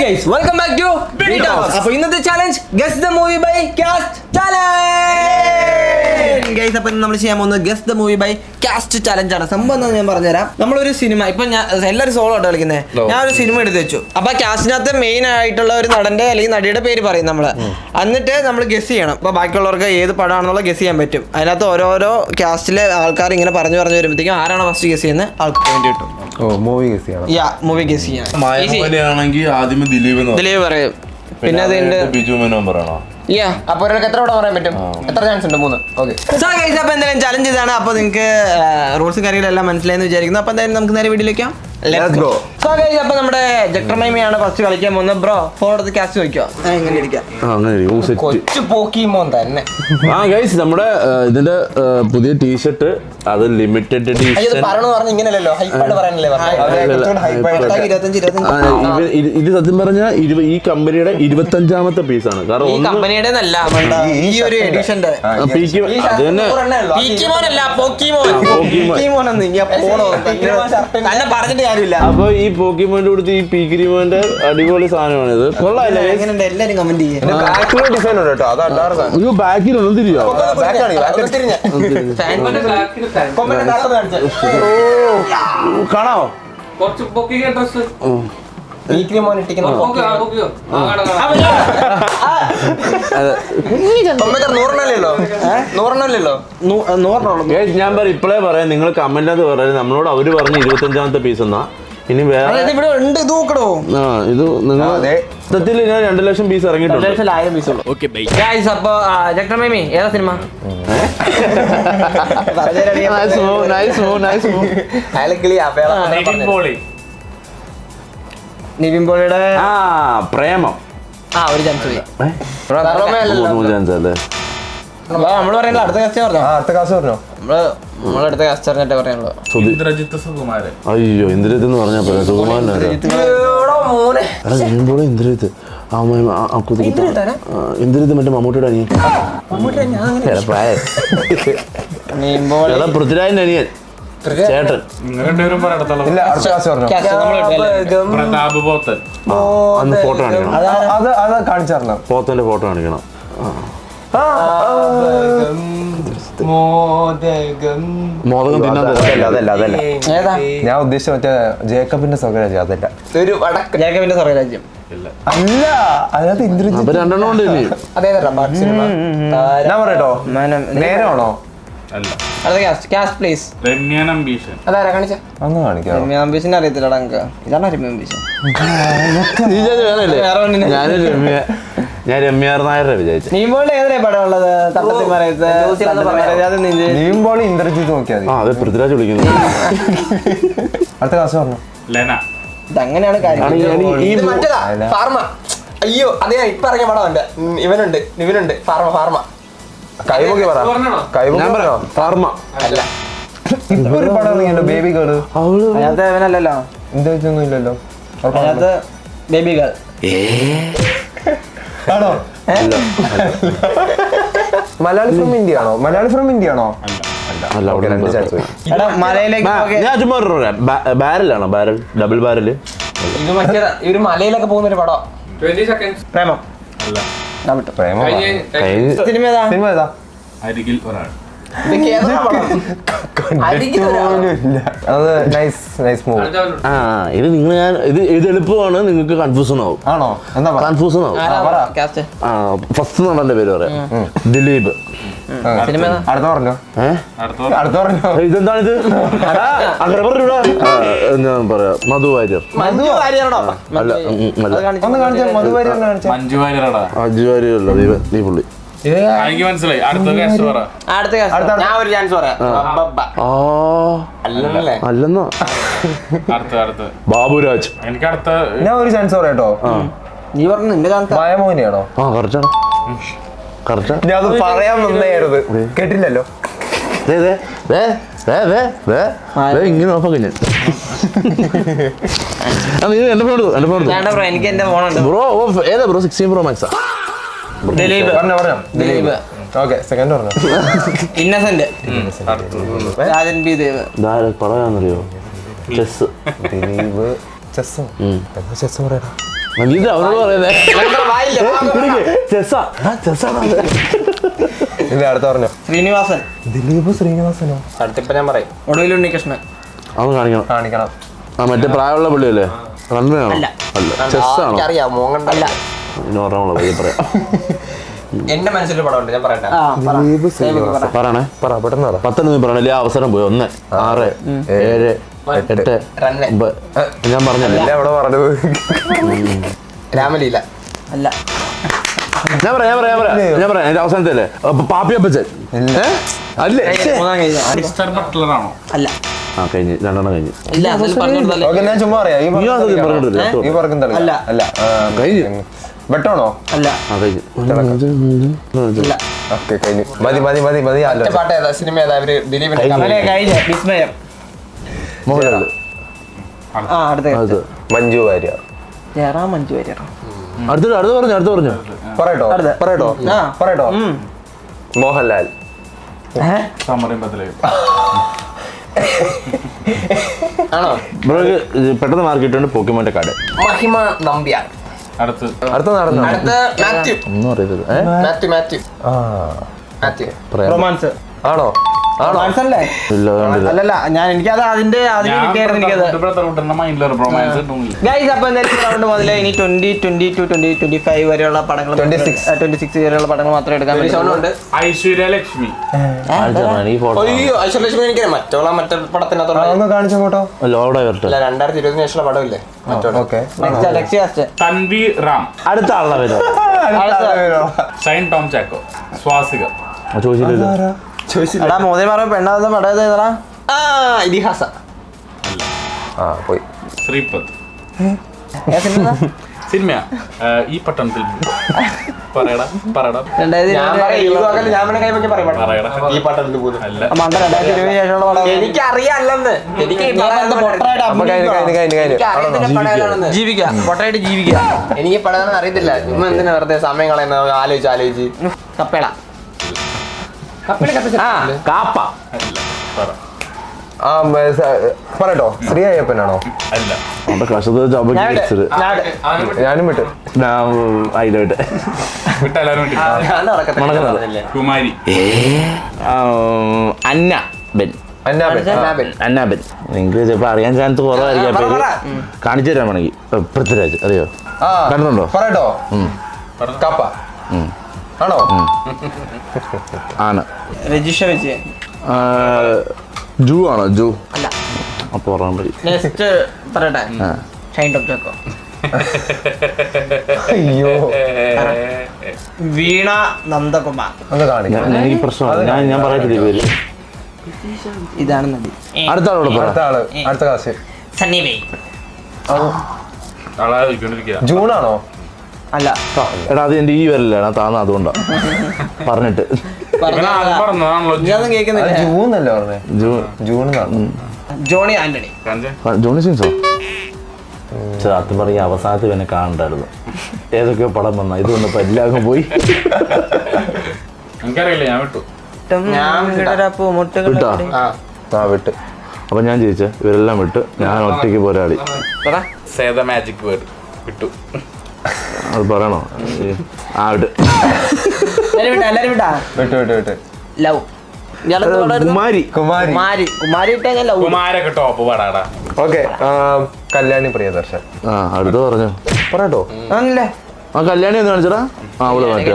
guys, welcome back to BTOS. അപ്പോൾ ഇന്നത്തെ challenge guess the movie by cast challenge. Guys അപ്പോൾ നമ്മൾ ചെയ്യാൻ പോകുന്നത് guess the movie by cast challenge ആണ്. സംഭവം എന്താണെന്ന് ഞാൻ പറഞ്ഞുതരാം. നമ്മളൊരു സിനിമ ഇപ്പൊ എല്ലാവരും സോളോ ആയിട്ട് കളിക്കുന്നത്. ഞാനൊരു സിനിമ എടുത്ത് വെച്ചു. അപ്പൊ കാസ്റ്റിനകത്ത് മെയിൻ ആയിട്ടുള്ള ഒരു നടന്റെ അല്ലെങ്കിൽ നടിയുടെ പേര് പറയും നമ്മള്. എന്നിട്ട് നമ്മൾ ഗസ് ചെയ്യണം. അപ്പൊ ബാക്കിയുള്ളവർക്ക് ഏത് പടമാണെന്നുള്ള ഗസ് ചെയ്യാൻ പറ്റും. അതിനകത്ത് ഓരോരോ കാസ്റ്റിലെ ആൾക്കാർ ഇങ്ങനെ പറഞ്ഞു വരുമ്പോഴത്തേക്കും ആരാണ് ഫസ്റ്റ് ഗസ് ചെയ്യുന്നത് ആൾക്ക് വേണ്ടി കിട്ടും. മൂവി ഗസ് ചെയ്യണം. മൂവി ഗസ് ചെയ്യണം. ആണെങ്കിൽ ആദ്യമേ ദിലീപ് പറയും. പിന്നെ അതിന്റെ ബിജു മേനോൻ പറയണോ? അപ്പൊ ഒരാൾക്ക് എത്ര പടം പറയാൻ പറ്റും? എത്ര ചാൻസ് ഉണ്ട്? 3. ഓക്കെ. സോ ഗൈസ് അപ്പോൾ എന്തായാലും ചലഞ്ച് ഇതാണ്. അപ്പോൾ നിങ്ങൾക്ക് റൂൾസും കാര്യങ്ങളെല്ലാം മനസ്സിലായെന്ന് വിചാരിക്കുന്നു. അപ്പോൾ എന്തായാലും നമുക്ക് നേരെ വീഡിയോയിലേക്കാം. Let's go. സോ ഗൈസ് അപ്പോൾ നമ്മുടെ ജക്ടർമൈമിയാണ് ഫസ്റ്റ് കളിക്കാൻ പോകുന്നത്. ബ്രോ ഫോൺ എടുത്ത് ക്യാച്ച് വെക്കോ. എങ്ങനെ ഇരിക്കാം? കൊച്ചു പോക്കിമോൻ തന്നെ. ഗൈസ് നമ്മുടെ ഇതിന്റെ പുതിയ ടീഷർട്ട് അത് ലിമിറ്റഡ് എഡിഷൻ. ഇങ്ങനെയല്ലോ ഹൈപ്പായിട്ട് പറയാനല്ലേ ഇത് സത്യം പറഞ്ഞാൽ ഈ കമ്പനിയുടെ 25ാമത്തെ പീസാണ്. കാരണം ഈ കമ്പനിയുടെ ഈ ഒരു എഡിഷന്റെ പറഞ്ഞിട്ട് കാര്യമില്ല. അപ്പൊ ഈ പോക്കിമോന്റെ കൊടുത്ത് ഈ പീക്കിരിമോന്റെ അടിപൊളി സാധനമാണ് ഇത്. കൊള്ളാല്ലേ? എല്ലാരും കമന്റ് ചെയ്യാം. ഡിസൈൻ ഉണ്ട് കേട്ടോ. അത് ബാക്കിലൊന്നും തിരിയോ കാണാവോ? ഞാൻ ഇപ്പളേ പറയാം, നിങ്ങൾ കമന്റ് അത് പറയാം. നമ്മളോട് അവര് പറഞ്ഞ 25ാമത്തെ പീസ് എന്നാ. ഇനി വേറെ ഇത് നിങ്ങൾ സത്യത്തിൽ 2 ലക്ഷം പീസ് ഇറങ്ങിയിട്ടുണ്ട്. ഏതാ സിനിമ? നിവിൻ പോളിയുടെ പ്രേമം. ഒരു ചാൻസ് അല്ലേ? നമ്മള് പറയുന്നത് അടുത്ത കാസ്റ്റ് പറഞ്ഞോ. നമ്മളടുത്ത കാസ്റ്റ് പറഞ്ഞിട്ടേ പറയാനുള്ളൂ. അയ്യോ ഇന്ദ്രജിത്ത് എന്ന് പറഞ്ഞാ പോലെ സുകുമാരനാണ്. ഇന്ദ്രജിത്ത് ഇന്ദ്രജിത്ത് മറ്റേ മമ്മൂട്ടിയുടെ അനിയൻ, പൃഥ്വിരാജിന്റെ അനിയൻ ചേട്ടൻ. അന്ന് ഫോട്ടോ കാണിക്കണം. പോത്തന്റെ ഫോട്ടോ കാണിക്കണം. മോദകം തിന്നാൻ അതല്ല ഞാൻ ഉദ്ദേശിച്ച മറ്റേ ജേക്കബിന്റെ സ്വർഗരാജ്യം. അതല്ല, ജേക്കബിന്റെ സ്വർഗരാജ്യം അല്ല. അതിനകത്ത് ഇന്ദ്രജിത്ത് രണ്ടെണ്ണം ഉണ്ട്. ഞാൻ പറയട്ടോ, നേരമാണോ? അറിയത്തില്ലടാ. ഇതാണ് രമ്യ അംബീഷൻ. ഞാൻ രമ്യാർ നായരുടെ വിചാരിച്ചു. നീമ്പോളിന്റെ ഏതൊരു പടം ഉള്ളത്? നീമ്പോളി ഇന്ദ്രജിത്ത് നോക്കിയാൽ അതെ, പൃഥ്വിരാജ് വിളിക്കുന്നു. അടുത്ത ക്ലാസ് പറഞ്ഞു. ഇതങ്ങനെയാണ് കാര്യം. അയ്യോ അതെ, ഇപ്പൊ ഇറങ്ങിയ പടം ഉണ്ട്. നിവിനുണ്ട്. ഫാർമ കൈമുക്കി പറ. ഫാർമ അല്ല. ഇപ്പൊ ഒരു പടം ബേബി ഗേള്. അതിനകത്ത് ഇവനല്ലല്ലോ. ഇന്ദ്രജിത്തൊന്നും ഇല്ലല്ലോ അതിനകത്ത്. ബേബി ഗേൾ ആണോ? മലയാളി ഫ്രം ഇന്ത്യ ആണോ? ഞാൻ ചുമ്മാ ബാരലാണോ? Double barrel. ഇത് മറ്റേ ഒരു മലയിലൊക്കെ പോകുന്ന ഒരു പടം. 20 seconds. പ്രേമം. സിനിമ ഏതാ? അരികിൽ ഒരാൾ. ഇത് നിങ്ങൾ ഇത് എളുപ്പമാണ്, നിങ്ങൾക്ക് കൺഫ്യൂഷൻ ആവും. ആണോ? കൺഫ്യൂഷൻ ആവും. ഫസ്റ്റ് നടന്റെ പേര് പറയാം. ദിലീപ്. അടുത്ത പറഞ്ഞോ. ഇതെന്താണിത്? ഞാൻ പറയാം മധു വാര്യർ. മഞ്ജു വാര്യർ അല്ല, നീ പുള്ളി. മനസ്സിലായി. അടുത്ത ഞാൻ ഒരു ചാൻസ് പറയാം. അല്ലെന്നോ? ബാബുരാജ്. എനിക്ക് അടുത്ത ഞാൻ ഒരു ചാൻസ് പറയാട്ടോ. നീ പറഞ്ഞു നിന്റെ ചാൻസ്. മായമോഹിനിയാണോ? കറക്റ്റാണ്. ഞാൻ അത് പറയാൻ വന്നേരുത്, കേട്ടില്ലല്ലോ. ഇങ്ങനെ ഓഫാക്കി ഞാൻ. എനിക്ക് എന്റെ ഫോണുണ്ട് ബ്രോ. ഏതാ bro? 16 Pro Max. Dileep. Okay, second പറഞ്ഞു. ഇന്നസെന്റ്. രാജൻ ബി ദേവ്. പറയാന്നറിയോ? ചെസ്. ദിലീപ് ചെസ്. ചെസ് പറയാ. ഇത് അവരോട് പറയുന്നേ ഇല്ല അടുത്ത പറഞ്ഞോ. ശ്രീനിവാസൻ. ദിലീപ് ശ്രീനിവാസനോ? അടുത്തിപ്പോ ഞാൻ പറയും ഒടുവിൽ ഉണ്ണികൃഷ്ണൻ. അത് കാണിക്കണം. കാണിക്കണം. ആ മറ്റേ പ്രായമുള്ള പുള്ളിയല്ലേ? റൺവേയാണോ? അല്ല. അല്ല, ചെസ്സാണോ? അറിയാം മോങ്ങണ്ടല്ല. ഇനി ഓർമ്മ പറയാം. എന്റെ മനസ്സിലൊരു പടമുണ്ട്, ഞാൻ പറയട്ടെ. ദിലീപ് ശ്രീനിവാസൻ. പറയണേ, പറ പെട്ടെന്ന് പറ. 10 പറയണല്ലേ? ആ അവസരം പോയി. 1, 6, 7, 8, 9. ഞാൻ പറഞ്ഞല്ലേ? ഇല്ല അവിടെ പറഞ്ഞത്. രാമലീല. അല്ല. ഞാൻ പറയാം എന്റെ അവസാനത്തെ അല്ലേ? പാപ്പി അപ്പച്ചൻ അല്ലേ? മിസ്റ്റർ ബട്ട്ലറാണോ? അല്ല. ആ കഴിഞ്ഞ് 2 കഴിഞ്ഞ്. ഇല്ല, അതിൽ പറഞ്ഞിട്ടുണ്ടല്ലേ. ഓക്കെ ഞാൻ ചുമ്മാ അറിയാം. ഈ പറഞ്ഞിട്ടല്ല. അല്ല. അല്ല കഴിഞ്ഞ്. വെട്ടോണോ? അല്ല. ആ കഴിഞ്ഞ്. ഇല്ല. ഓക്കെ കഴിഞ്ഞു. മതി പാട്ട് ഏതാ? സിനിമ ഏതാ? അവര് ദിലീപിന്റെ കഴിഞ്ഞ വിസ്മയം. മോഹൻലാൽ. ആ അടുത്ത മഞ്ജു വാര്യർ. ജയറാം, മഞ്ജു വാര്യർ. അടുത്ത് പറഞ്ഞു പറയട്ടോ. മോഹൻലാൽ. സമരം ബദലായി. ആണോ? പെട്ടെന്ന് മാർക്ക് ഇട്ടുണ്ട്. പോക്കിമോന്റെ കാർഡ്. മഹിമ നമ്പ്യാർ. അടുത്ത നടന്നോ? അടുത്ത മാത്യു. ഒന്നും അറിയത്തില്ല. മാത്യു. റൊമാൻസ് ആണോ? റൊമാൻസ് അല്ലേ? ഇല്ല കണ്ടില്ല. അല്ലല്ല, ഞാൻ എനിക്കത് അതിന്റെ കിട്ടിയായിരുന്നു എനിക്കത്. ഗൈസ്, അപ്പൊ എന്തായാലും റൗണ്ട് മുതൽ ഇനി 20, 22, 25 വരെയുള്ള പടങ്ങൾ, 26 വരെയുള്ള പടങ്ങൾ മാത്രമേ എടുക്കാൻ പറ്റുള്ളൂ. ഐശ്വര്യലക്ഷ്മി. അയ്യോ, ഐശ്വര്യലക്ഷ്മി എനിക്ക് മറ്റേ പടത്തിനകത്തുള്ള കാണിച്ചോ കേട്ടോ. 2020 ശേഷമുള്ള പടമില്ലേ? തൻവീർ റാം. അടുത്ത ആളെ വരും. ഷൈൻ ടോം ചാക്കോ. സ്വാസിക. ചോദിച്ചില്ലല്ലോ. എടാ മോദി പറഞ്ഞ പെണ്ണാകുന്ന പടം ഏതാ? ഇതിഹാസ. പോയി. ശ്രീപത്. സിനിമ ഈ പട്ടണത്തിൽ പറയടാ. എനിക്കറിയാല്ലെന്ന്. ജീവിക്കാം, പൊട്ടയായിട്ട് ജീവിക്കാം. എനിക്ക് പടം അറിയത്തില്ല. ഇമ്മ എന്തിനാ വെറുതെ സമയം കളയുന്ന? ആലോചിച്ച് കപ്പേള. കാപ്പ. പറയട്ടോ. ശ്രീ അയ്യപ്പനാണോ? അല്ല. ഞാനും വിട്ട്. അതിൽ വിട്ട്. കുമാരി. അന്നാബെൻ. നിങ്ങൾക്ക് ചിലപ്പോ അറിയാൻ ചാൻസ് കുറവായിരിക്കും. കാണിച്ചു തരാൻ വേണമെങ്കിൽ. പൃഥ്വിരാജ് അറിയോ? കണ്ടുണ്ടോ? പറയട്ടോ. കപ്പ ആണോ? ആണ്. രജിഷ വിജയൻ. ജൂ ആണോ? ജൂ അല്ല. അപ്പൊ പറയാൻ പറ്റും. നെക്സ്റ്റ് പറയട്ടെ. ഷൈൻ ടോം ചാക്കോ. അയ്യോ. വീണ നന്ദകുമാർ. എനിക്ക് പ്രശ്നമാണ്. ഞാൻ പറയത്തില്ല പേര്. ഇതാണ് നദി. അടുത്ത ആളോട് പറ. അടുത്ത ക്ലാസ്. സണ്ണി വെയ്. ജൂണാണോ? അല്ല. എടാ അത് എന്റെ ഈ വരല്ലാണ് താന്ന, അതുകൊണ്ടാ പറഞ്ഞിട്ട്. കേൾക്കുന്നില്ല. ജൂന്നല്ലേ പറഞ്ഞേ? ജൂൺ. ജോണി ആന്റണി. ജോണി സിൻസോ? സത്യം പറഞ്ഞ അവസാനത്ത് പിന്നെ കാണണ്ടായിരുന്നു. ഏതൊക്കെയോ പടം വന്ന ഇത് വന്നപ്പോ എല്ലാവർക്കും പോയി. എനിക്കറിയില്ല, ഞാൻ വിട്ടു. വിട്ട്. അപ്പൊ ഞാൻ ചോദിച്ച ഇവരെല്ലാം വിട്ട് ഞാൻ ഒറ്റയ്ക്ക് പോരാടി. സേത മാജിക് വേർഡ് വിട്ടു. അത് പറയണോ? ആ വിട്ട്. വിട്ട്. ലവ്. കുമാരൊക്കെ ടോപ്പ് പാടാടാ. ഓക്കെ. കല്യാണി പ്രിയദർശൻ. ആ അടുത്ത് പറഞ്ഞു. പറയട്ടോ. ആ കല്യാണി ഒന്ന് കാണിച്ചടാ. ആ അവള് മറ്റേ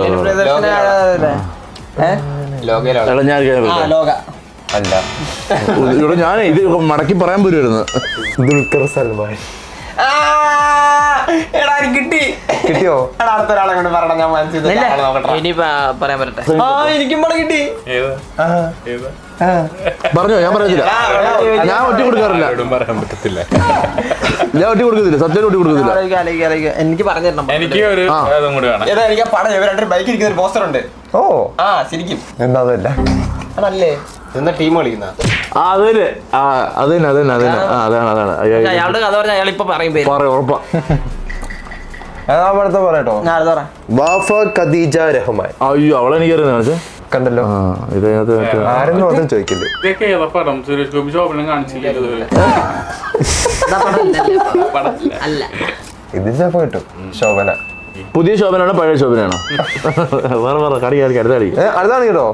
അല്ല. ഇവിടെ ഞാൻ ഇത് മടക്കി പറയാൻ പോരുമായിരുന്നു. ദുൽഖർ സൽമാൻ. കിട്ടിയോ? അടുത്തൊരാളെ കൊണ്ട് പറയണം. ഞാൻ മനസ്സിലായി പറയാൻ പറ്റട്ടെ. എനിക്കും പടം കിട്ടി. പറഞ്ഞോ? ഞാൻ പറയത്തില്ല. ഞാൻ ഒറ്റ കൊടുക്കാറില്ല. പറയാൻ പറ്റത്തില്ല. ഞാൻ ഒറ്റ കൊടുക്കത്തില്ല. സത്യം ഒറ്റ കൊടുക്കത്തില്ല. എനിക്ക് പറഞ്ഞു തരണം. എനിക്ക് ഒരു ഇതും കൂടി വേണം. ഏതാ? എനിക്ക് പടം രണ്ടു ബൈക്ക് ഇരിക്കുന്ന ഒരു പോസ്റ്റർ ഉണ്ട്. ഓ ശരിക്കും എന്താ? അതല്ല അതല്ലേ ഇന്ന ടീം കളിക്കുന്ന അതന്നെ. അതാണ്. അയാളുടെ കഥ പറഞ്ഞ അയാൾ ഇപ്പൊ പറയും പേര്. ഉറപ്പാ. പറയട്ടോ. വാഫ ഖദീജ റഹ്മാൻ. അയ്യോ അവളെനിക്കറിയാം. കണ്ടല്ലോ. ഇതിനകത്ത് ആരെന്ന് മാത്രം ചോദിക്കില്ലേ? ഇതൊക്കെ ഏതാ പടം? സുരേഷ് ഗോപി ശോഭനം കാണിച്ചില്ല. അല്ല ഇത് ചിലപ്പോ കിട്ടും. ശോഭന. പുതിയ ശോഭനാണോ പഴയ ശോഭനാണോ? വേറെ കടി അടുത്ത കടി. അടുത്താണ് കേട്ടോ.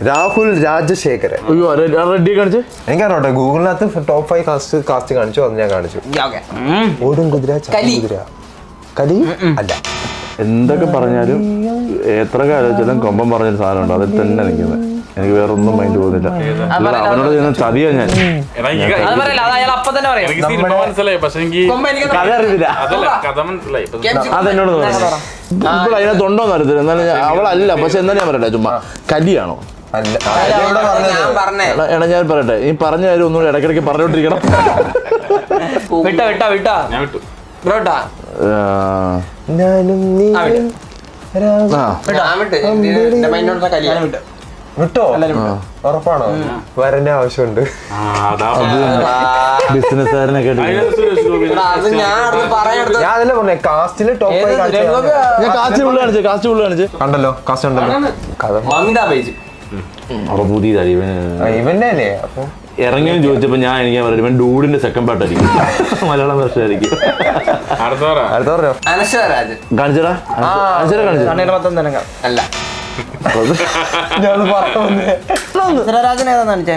രാഹുൽ രാജശേഖരൻ. അയ്യോ റെഡി കാണിച്ച്. എനിക്കറിയോട്ടെ ഗൂഗിളിനകത്ത് ടോപ്പ് 5 കാസ്റ്റ് കാണിച്ചു. അത് ഞാൻ കാണിച്ചു. ഓടും കുതിര കുതിര കലി അല്ല. എന്തൊക്കെ പറഞ്ഞാലും എത്ര കാലം കൊമ്പം പറഞ്ഞൊരു സാധനം ഉണ്ട്, അതിൽ തന്നെ നിൽക്കുന്നത്. എനിക്ക് വേറെ ഒന്നും മൈൻഡ് പോകുന്നില്ല. അവനോട് ചെയ്യുന്ന ചതിയാ ഞാൻ. എനിക്ക് സിനിമ മനസ്സിലായി, പക്ഷെ എനിക്ക് കഥ അറിയത്തില്ല. അതല്ല കഥ മനസ്സിലായി. അതെന്നോട് ഇപ്പോൾ അതിനകത്തുണ്ടോന്ന് അറിയത്തില്ല. എന്നാലും അവളല്ല, പക്ഷെ എന്നാലും ഞാൻ പറയട്ടെ, ചുമ്മാ കലിയാണോ? അല്ല. എടാ ഞാൻ പറയട്ടെ, ഈ പറഞ്ഞ കാര്യം ഒന്നുകൂടി ഇടയ്ക്കിടയ്ക്ക് പറഞ്ഞോണ്ടിരിക്കണം. ഞാൻ വിട്ടു. ഞാനും നീയും വിട്ടോ? ഉറപ്പാണോ? വരന്റെ ആവശ്യമുണ്ട്. ബിസിനസ്സുകാരനൊക്കെ ഞാൻ അതല്ലേ പറഞ്ഞേ കാസ്റ്റില് ടോപ്പ് 5 ഞാൻ കാസ്റ്റ് ഫുള്ള് കാണിച്ച് കണ്ടല്ലോ. കാസ്റ്റ് ഉണ്ടല്ലോ. കഥ അപ്പൊ പുതിയതായി ഇവന്റെ അല്ലേ? അപ്പൊ ഇറങ്ങിയെന്ന് ചോദിച്ചപ്പോ എനിക്ക് പറയാം ഇവൻ ഡൂഡിന്റെ സെക്കൻഡ് പാട്ടായിരിക്കും, മലയാളം വർഷമായിരിക്കും. അടുത്ത പറഞ്ഞോ. കാണിച്ചടാ അല്ല രാജൻ ഏതാന്ന് കാണിച്ചേ?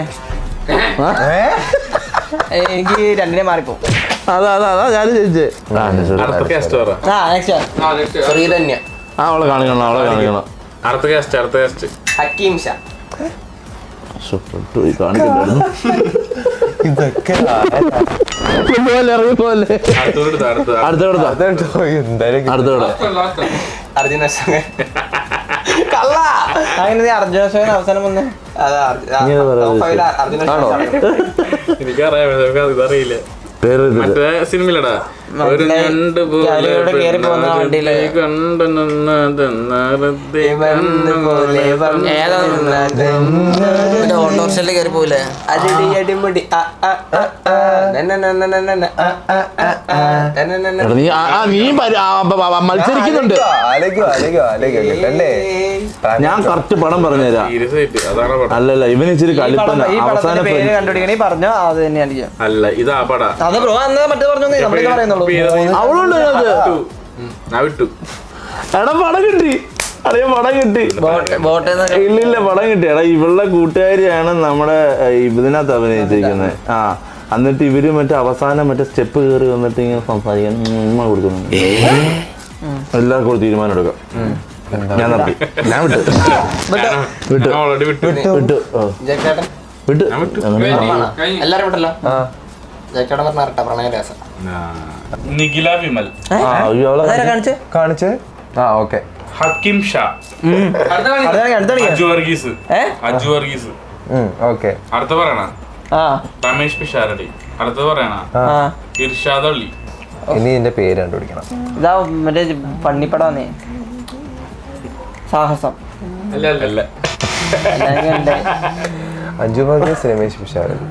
എനിക്ക് രണ്ടിനെ മാറിപ്പോ. അതാ ഞാൻ ചോദിച്ചേ. ശ്രീധന്യ. അവളെ കാണിക്കണം. അടുത്ത കാസ്റ്റ് ഹക്കീം ഷാ. കാണിക്കണ്ടായിരുന്നു. ഇതൊക്കെ അർജുന അശോകൻ. കള്ള അങ്ങനെ അർജുന അശോകൻ അവസാനം വന്നേ. എനിക്കറിയാം, ഇതറിയില്ല. മറ്റേ സിനിമയിലടാ ഒരു ഞണ്ട് ഓട്ടോറിക്ഷയില് കയറി പോയില്ലേ? അടിമുടി നീ മത്സരിക്കുന്നുണ്ട്. ഞാൻ കറക്റ്റ് പടം പറഞ്ഞുതരാം. അല്ലല്ല ഇവന് ഇച്ചിരി കളിപ്പന. അവസാനം കണ്ടുപിടിക്കണേ പറഞ്ഞോ, അത് തന്നെയാണ്. അല്ല ഇതാ പടാ. അത് ബ്രോ അന്ന് മറ്റേ പറഞ്ഞു പറയുന്നുള്ളൂ. അവളുണ്ട് ഞാൻ വിട്ടു. എടാ പടം കിട്ടി. അറിയാ പടം കിട്ടി. ഇല്ലില്ല പടം കിട്ടി. എടാ ഇവളുടെ കൂട്ടുകാരിയാണ് നമ്മുടെ ഇതിനകത്ത് അഭിനയിച്ചിരിക്കുന്നത്. എന്നിട്ട് ഇവര് മറ്റേ അവസാനം മറ്റേ സ്റ്റെപ്പ് കയറി വന്നിട്ട് ഇങ്ങനെ സംസാരിക്കാൻ കൊടുക്കുന്നു. എല്ലാവർക്കും തീരുമാനം എടുക്കാം. ഞാൻ നിർത്തി. ഞാൻ വിട്ടു. എല്ലാരും വിട്ടല്ലോ. പ്രണയരസം. നിഖില വിമൽ. കാണിച്ച്. ഓക്കെ. ഹക്കീം ഷാ. അജു വർഗീസ്. ഓക്കെ. അടുത്ത പറയണ രമേഷ് പിഷാരടി. അടുത്ത പറയണ ഇർഷാദ് അള്ളി. ഇനി എന്റെ പേര് കണ്ടുപിടിക്കണം. ഇതാ മറ്റേ പണ്ണിപ്പടാന്നേ. സാഹസം. അല്ല അജു വർഗീസ്, രമേശ് പിഷാരടി.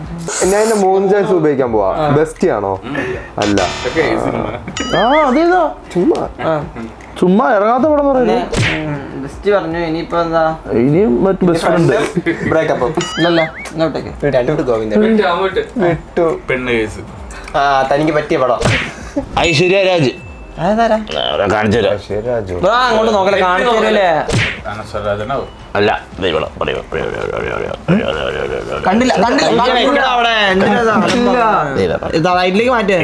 ഞാൻ എന്റെ 3 ചാൻസ് ഉപയോഗിക്കാൻ പോവാ. ബെസ്റ്റ് ആണോ? അല്ല. അതേതാ ചുമ്മാ ഇറങ്ങാത്ത പടം പറയുന്നത്. ബെസ്റ്റ് പറഞ്ഞു. ഇനിയിപ്പോ എന്താ? ഇനിയും മറ്റു ബെസ്റ്റ് ഫ്രണ്ട്. ബ്രേക്കപ്പ് ഇല്ലല്ലോ. ഇങ്ങോട്ടേക്ക് വിട്ടു. പെണ്ണ് കേസ്. തനിക്ക് പറ്റിയ പടം. ഐശ്വര്യ രാജ്. കാണിച്ചു അങ്ങോട്ട് നോക്കലേ കാണിച്ചു തരൂലേ? അല്ല കണ്ടില്ല അവിടെ റൈറ്റിലേക്ക് മാറ്റേ.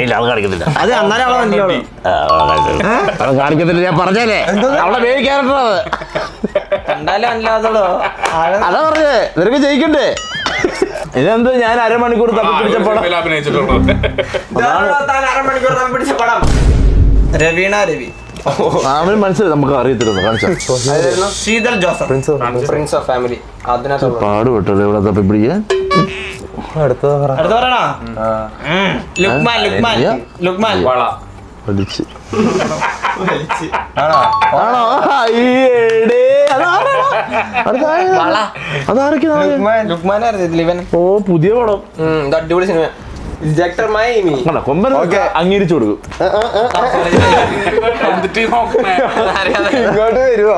അത് അന്നേരം അവളെ കാണിക്കത്തില്ല. ഞാൻ പറഞ്ഞല്ലേ അവളെ പേര് ക്യാരക്ടർ അത്. കണ്ടാലും അല്ലാതോളൂ. അതാ പറഞ്ഞേ നിനക്ക് ജയിക്കണ്ടേ. ഇതെന്ത് ഞാൻ അരമണിക്കൂർ തപ്പി പിടിച്ച പടം. അരമണിക്കൂർ തപ്പി പിടിച്ച പടം. രവീണ രവി. അവന് മനസ്സിലായി. നമുക്ക് അറിയത്തില്ല. കാണിച്ചോ. Sridhar Joseph. Prince of family. പാടുപെട്ടല്ലോ ഇവിടെ തപ്പി പിടിക്കാൻ. അടുത്ത പറയണോ? ലുക്മാൻ. വലിച്ച് ആണോ? ഓ പുതിയ പടം. അടിപൊളി സിനിമ. കൊമ്പൻ അംഗീകരിച്ചു കൊടുക്കും. ഇങ്ങോട്ട് വരുവാ.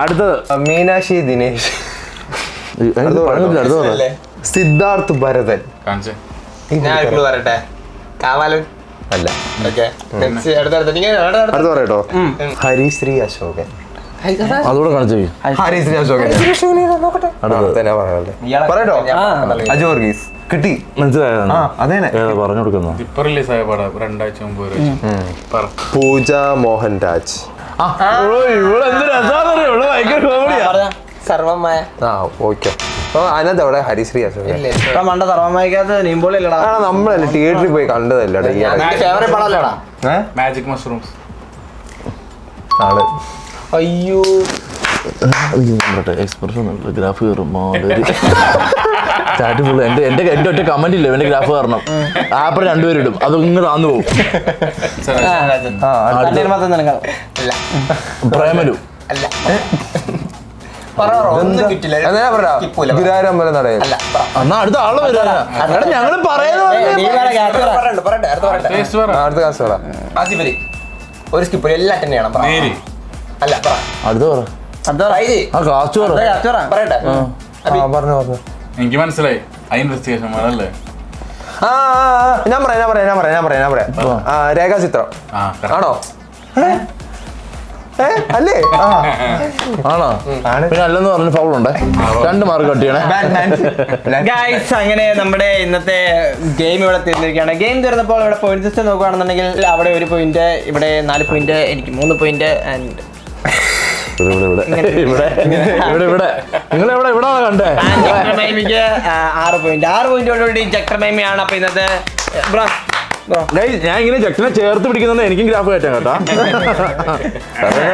അടുത്തത് മീനാക്ഷി ദിനേശ്. സിദ്ധാർത്ഥ് ഭരതൻ. ഞാൻ പറയട്ടെ. കാവാലൻ. അല്ല. ഓക്കെ അടുത്ത പറയട്ടോ. ഹരിശ്രീ അശോകൻ. അതുകൂടെ കാണിച്ചു. ഹരിശ്രീ അശോകൻ തന്നെ പറയട്ടോ. അജു വർഗീസ് കിട്ടി. മനസ്സിലായതാണ്. അതേനെ പറഞ്ഞു കൊടുക്കുന്നു. ഇപ്പൊ റിലീസ് ആയ പടം 2 ആഴ്ച മുമ്പ്. പൂജ മോഹൻരാജ്. ഇവിടെ എന്ത് രസാന്നറിയോ, ഇവിടെ ഭയങ്കര കോമഡിയാ. സർവമായ ഓക്കെ. അതിനകത്ത് അവിടെ ഹരിശ്രീ അശോകൻ മണ്ട സർവമായിക്കകത്ത് നീമ്പോളി അല്ലടാ. നമ്മളല്ലേ തിയേറ്ററിൽ പോയി കണ്ടതല്ലടാ. ഫേവറേറ്റ് പടമല്ലടാ. മാജിക് മഷ്റൂംസ് ആണ്. അയ്യോ എക്സ്പ്രഷൻ ഗ്രാഫ് കയറും ചാറ്റ് ഫുള്ള് എന്റെ ഒറ്റ കമന്റ് ഇല്ല എന്റെ ഗ്രാഫ് കാരണം. ആപ്പർ രണ്ടുപേരും ഇടും, അത് ഇങ്ങനെ താന്നു പോകും. പ്രേമലു ഗുരുവായൂരമ്പലം നടയിൽ. എന്നാ അടുത്ത ആള് വരാ. ഞങ്ങള് അടുത്ത കാശ് പറ. ഒരു സ്കിപ്പ് എല്ലാം അറ്റൻഡ് ചെയ്യണം. അല്ല അടുത്ത പറ. ആ കാസ്റ്റ് പറ. പറഞ്ഞു. എനിക്ക് മനസ്സിലായി. ആ ഇൻവെസ്റ്റിഗേഷൻ അല്ലേ? ഞാൻ പറയാം. രേഖാചിത്രം ആണോ? അല്ലേ? ആണോ? പിന്നെ അല്ലെന്ന് പറഞ്ഞ ഫൗൾ ഉണ്ട്. 2 മാർക്ക് കട്ട് ചെയ്യണേ. ഗൈസ്, അങ്ങനെ നമ്മുടെ ഇന്നത്തെ ഗെയിം ഇവിടെ തീർന്നിരിക്കുകയാണ്. ഗെയിം തീർന്നപ്പോൾ ഇവിടെ പോയിന്റ് സിസ്റ്റം നോക്കുകയാണെന്നുണ്ടെങ്കിൽ അവിടെ 1 പോയിന്റ്, ഇവിടെ 4 പോയിന്റ്, എനിക്ക് 3 പോയിന്റ് ആൻഡ് നിങ്ങൾ ഇവിടെ കണ്ടേ? 6 പോയിന്റോടുകൂടി ചക്രമേമിയാണ്. അപ്പൊ ഇന്നത്തെ ഞാൻ ഇങ്ങനെ ജക്റ്റിനെ ചേർത്ത് പിടിക്കുന്നുണ്ട്. എനിക്കും ഗ്രാഫ് കയറ്റാൻ കേട്ടാ.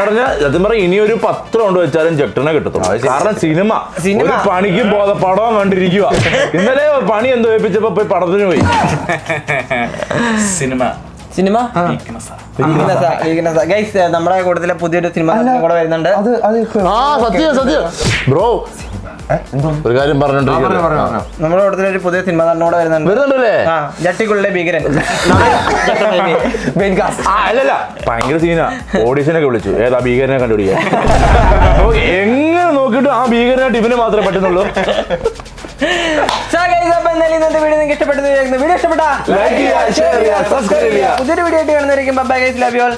പറഞ്ഞാൽ സത്യം പറഞ്ഞ ഇനി ഒരു 10 കൊണ്ട് വെച്ചാലും ജക്റ്റിനെ കിട്ടത്തുള്ളൂ. കാരണം സിനിമ പണിക്ക് പടം കണ്ടിരിക്കുക. ഇന്നലെ പണി എന്തോ ഏൽപ്പിച്ചപ്പോ പോയി പടത്തിന് പോയി. സിനിമ ഗൈസ്, നമ്മുടെ കൂട്ടത്തിലെ പുതിയൊരു സിനിമ കൂടെ വരുന്നുണ്ട്. സത്യം ബ്രോ, ഒരു കാര്യം പറഞ്ഞോണ്ടിരിക്കുന്നു. നമ്മുടെ കൂട്ടത്തിലെ ഒരു പുതിയ സിനിമ തന്നെ കൂടെ വരുന്നുണ്ടല്ലേ? ജട്ടിക്കുള്ളിലെ ഭീകരൻ. അല്ലല്ല, ഭയങ്കര സീനാ. ഓഡീഷനൊക്കെ വിളിച്ചു. ഏതാ ഭീകരനെ കണ്ടുപിടിക്കാൻ. എങ്ങനെ നോക്കിയിട്ട് ആ ഭീകരനായിട്ട് ഇവന് മാത്രമേ പറ്റുന്നുള്ളൂ. വീഡിയോ ഇഷ്ടപ്പെട്ട ലൈക്ക് ചെയ്യുക, ഷെയർ ചെയ്യുക, സബ്സ്ക്രൈബ് ചെയ്യുക. പുതിയൊരു വീഡിയോ ആയിട്ട് കാണുന്നതായിരിക്കും. Bye guys, love you all.